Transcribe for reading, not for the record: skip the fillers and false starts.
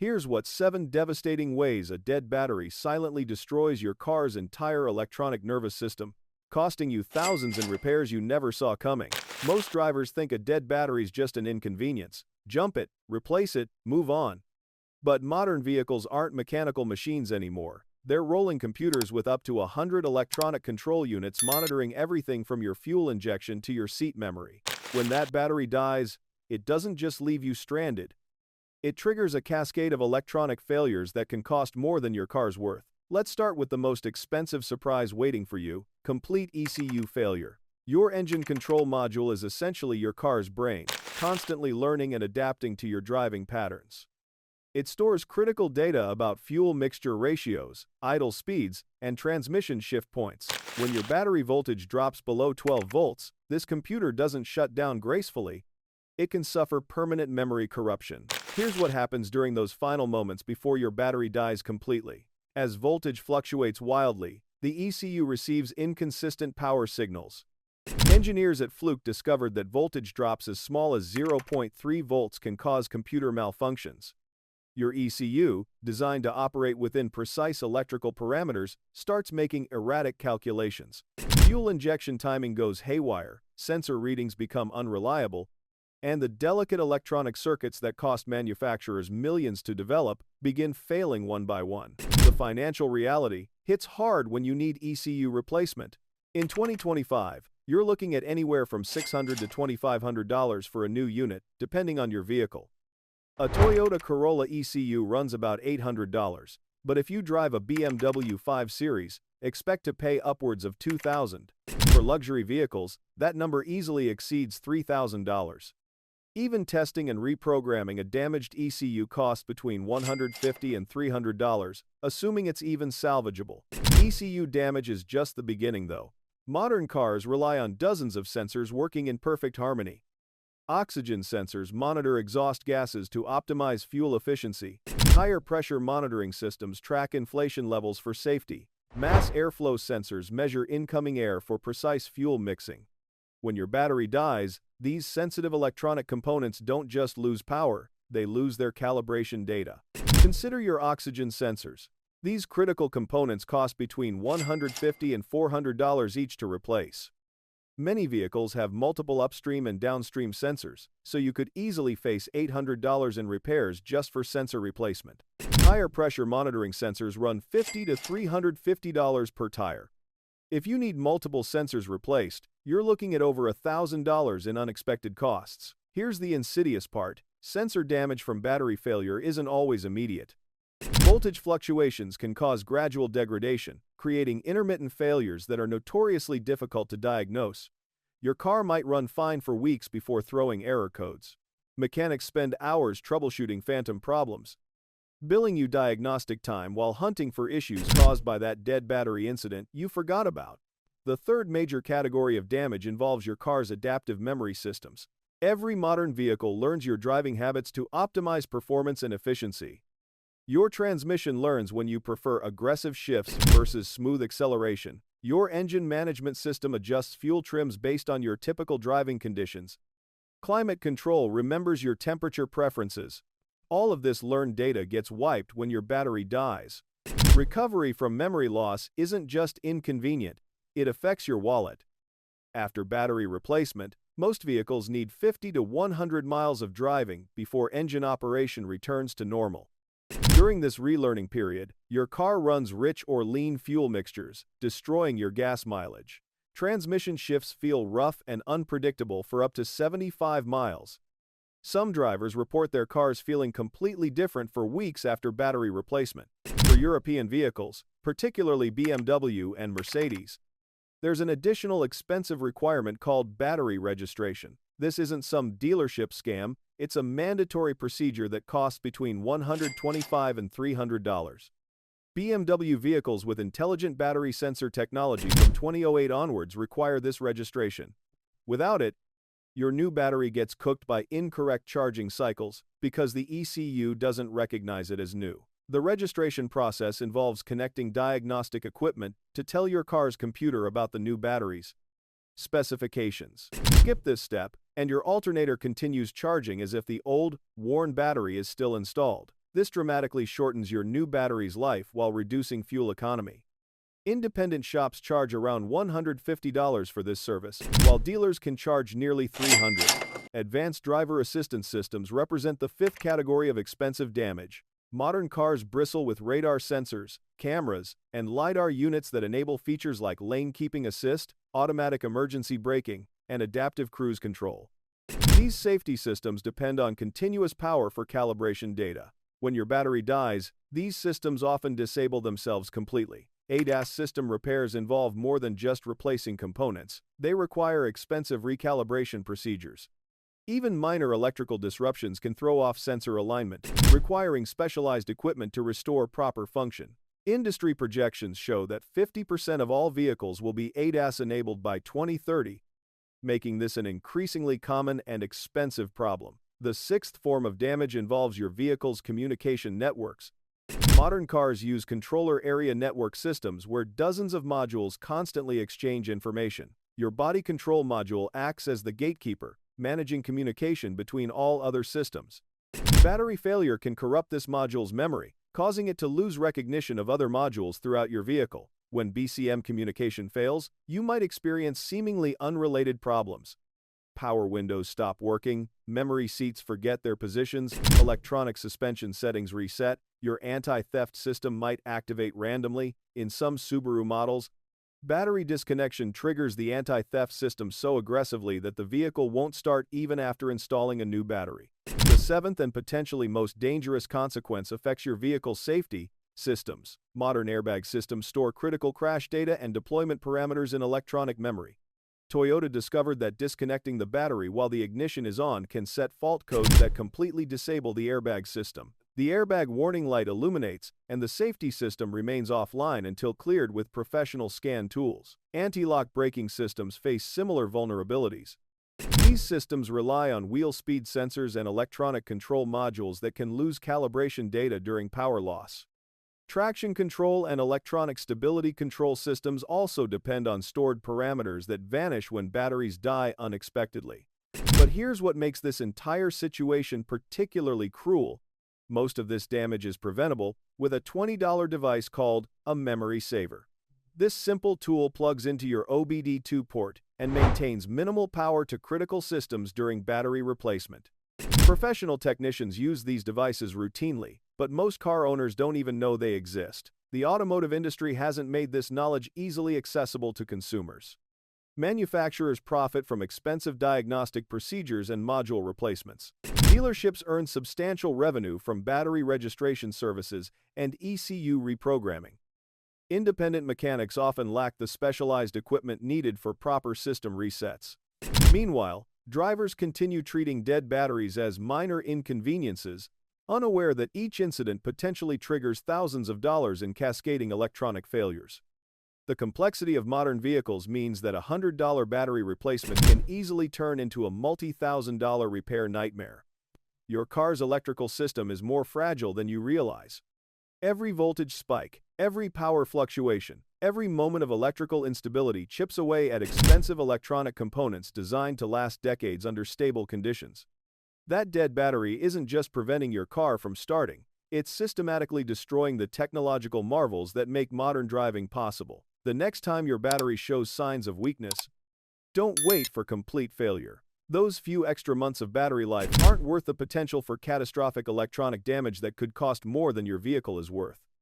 Here's what 7 devastating ways a dead battery silently destroys your car's entire electronic nervous system, costing you thousands in repairs you never saw coming. Most drivers think a dead battery's just an inconvenience. Jump it, replace it, move on. But modern vehicles aren't mechanical machines anymore. They're rolling computers with up to 100 electronic control units monitoring everything from your fuel injection to your seat memory. When that battery dies, it doesn't just leave you stranded. It triggers a cascade of electronic failures that can cost more than your car's worth. Let's start with the most expensive surprise waiting for you: complete ECU failure. Your engine control module is essentially your car's brain, constantly learning and adapting to your driving patterns. It stores critical data about fuel mixture ratios, idle speeds, and transmission shift points. When your battery voltage drops below 12 volts, this computer doesn't shut down gracefully. It can suffer permanent memory corruption. Here's what happens during those final moments before your battery dies completely. As voltage fluctuates wildly, the ECU receives inconsistent power signals. Engineers at Fluke discovered that voltage drops as small as 0.3 volts can cause computer malfunctions. Your ECU, designed to operate within precise electrical parameters, starts making erratic calculations. Fuel injection timing goes haywire, sensor readings become unreliable, and the delicate electronic circuits that cost manufacturers millions to develop begin failing one by one. The financial reality hits hard when you need ECU replacement. In 2025, you're looking at anywhere from $600 to $2,500 for a new unit, depending on your vehicle. A Toyota Corolla ECU runs about $800, but if you drive a BMW 5 Series, expect to pay upwards of $2,000. For luxury vehicles, that number easily exceeds $3,000. Even testing and reprogramming a damaged ECU costs between $150 and $300, assuming it's even salvageable. ECU damage is just the beginning, though. Modern cars rely on dozens of sensors working in perfect harmony. Oxygen sensors monitor exhaust gases to optimize fuel efficiency. Higher pressure monitoring systems track inflation levels for safety. Mass airflow sensors measure incoming air for precise fuel mixing. When your battery dies, these sensitive electronic components don't just lose power, they lose their calibration data. Consider your oxygen sensors. These critical components cost between $150 and $400 each to replace. Many vehicles have multiple upstream and downstream sensors, so you could easily face $800 in repairs just for sensor replacement. Higher pressure monitoring sensors run $50 to $350 per tire. If you need multiple sensors replaced, you're looking at over $1,000 in unexpected costs. Here's the insidious part: sensor damage from battery failure isn't always immediate. Voltage fluctuations can cause gradual degradation, creating intermittent failures that are notoriously difficult to diagnose. Your car might run fine for weeks before throwing error codes. Mechanics spend hours troubleshooting phantom problems, billing you diagnostic time while hunting for issues caused by that dead battery incident you forgot about. The third major category of damage involves your car's adaptive memory systems. Every modern vehicle learns your driving habits to optimize performance and efficiency. Your transmission learns when you prefer aggressive shifts versus smooth acceleration. Your engine management system adjusts fuel trims based on your typical driving conditions. Climate control remembers your temperature preferences. All of this learned data gets wiped when your battery dies. Recovery from memory loss isn't just inconvenient, it affects your wallet. After battery replacement, most vehicles need 50 to 100 miles of driving before engine operation returns to normal. During this relearning period, your car runs rich or lean fuel mixtures, destroying your gas mileage. Transmission shifts feel rough and unpredictable for up to 75 miles. Some drivers report their cars feeling completely different for weeks after battery replacement. For European vehicles, particularly BMW and Mercedes, there's an additional expensive requirement called battery registration. This isn't some dealership scam, it's a mandatory procedure that costs between $125 and $300. BMW vehicles with intelligent battery sensor technology from 2008 onwards require this registration. Without it, your new battery gets cooked by incorrect charging cycles because the ECU doesn't recognize it as new. The registration process involves connecting diagnostic equipment to tell your car's computer about the new batteries. Specifications. Skip this step, and your alternator continues charging as if the old, worn battery is still installed. This dramatically shortens your new battery's life while reducing fuel economy. Independent shops charge around $150 for this service, while dealers can charge nearly $300. Advanced driver assistance systems represent the fifth category of expensive damage. Modern cars bristle with radar sensors, cameras, and LiDAR units that enable features like lane keeping assist, automatic emergency braking, and adaptive cruise control. These safety systems depend on continuous power for calibration data. When your battery dies, these systems often disable themselves completely. ADAS system repairs involve more than just replacing components. They require expensive recalibration procedures. Even minor electrical disruptions can throw off sensor alignment, requiring specialized equipment to restore proper function. Industry projections show that 50% of all vehicles will be ADAS-enabled by 2030, making this an increasingly common and expensive problem. The sixth form of damage involves your vehicle's communication networks. Modern cars use controller area network systems where dozens of modules constantly exchange information. Your body control module acts as the gatekeeper, managing communication between all other systems. Battery failure can corrupt this module's memory, causing it to lose recognition of other modules throughout your vehicle. When BCM communication fails, you might experience seemingly unrelated problems. Power windows stop working, memory seats forget their positions, electronic suspension settings reset, your anti-theft system might activate randomly. In some Subaru models, battery disconnection triggers the anti-theft system so aggressively that the vehicle won't start even after installing a new battery. The seventh and potentially most dangerous consequence affects your vehicle's safety systems. Modern airbag systems store critical crash data and deployment parameters in electronic memory. Toyota discovered that disconnecting the battery while the ignition is on can set fault codes that completely disable the airbag system. The airbag warning light illuminates, and the safety system remains offline until cleared with professional scan tools. Anti-lock braking systems face similar vulnerabilities. These systems rely on wheel speed sensors and electronic control modules that can lose calibration data during power loss. Traction control and electronic stability control systems also depend on stored parameters that vanish when batteries die unexpectedly. But here's what makes this entire situation particularly cruel. Most of this damage is preventable with a $20 device called a memory saver. This simple tool plugs into your OBD2 port and maintains minimal power to critical systems during battery replacement. Professional technicians use these devices routinely, but most car owners don't even know they exist. The automotive industry hasn't made this knowledge easily accessible to consumers. Manufacturers profit from expensive diagnostic procedures and module replacements. Dealerships earn substantial revenue from battery registration services and ECU reprogramming. Independent mechanics often lack the specialized equipment needed for proper system resets. Meanwhile, drivers continue treating dead batteries as minor inconveniences, unaware that each incident potentially triggers thousands of dollars in cascading electronic failures. The complexity of modern vehicles means that a $100 battery replacement can easily turn into a multi-thousand-dollar repair nightmare. Your car's electrical system is more fragile than you realize. Every voltage spike, every power fluctuation, every moment of electrical instability chips away at expensive electronic components designed to last decades under stable conditions. That dead battery isn't just preventing your car from starting, it's systematically destroying the technological marvels that make modern driving possible. The next time your battery shows signs of weakness, don't wait for complete failure. Those few extra months of battery life aren't worth the potential for catastrophic electronic damage that could cost more than your vehicle is worth.